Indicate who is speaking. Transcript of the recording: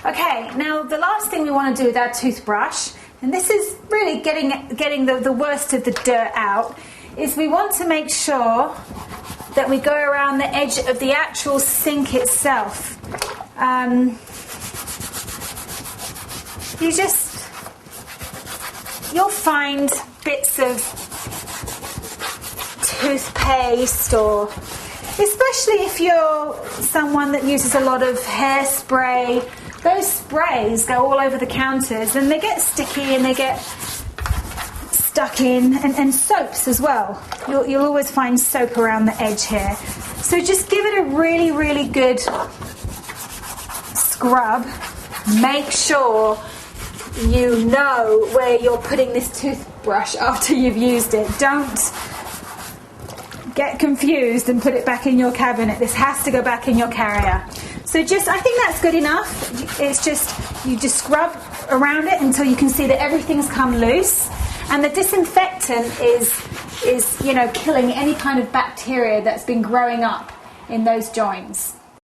Speaker 1: Okay, now the last thing we want to do with our toothbrush, and this is really getting the worst of the dirt out, is we want to make sure that we go around the edge of the actual sink itself. You'll find bits of toothpaste, or especially if you're someone that uses a lot of hairspray, those sprays go all over the counters and they get sticky and they get stuck in, and soaps as well. You'll always find soap around the edge here. So just give it a really, really good scrub. Make sure you know where you're putting this toothbrush after you've used it. Don't get confused and put it back in your cabinet. This has to go back in your carrier. So I think that's good enough. It's just, you just scrub around it until you can see that everything's come loose. And the disinfectant is killing any kind of bacteria that's been growing up in those joints.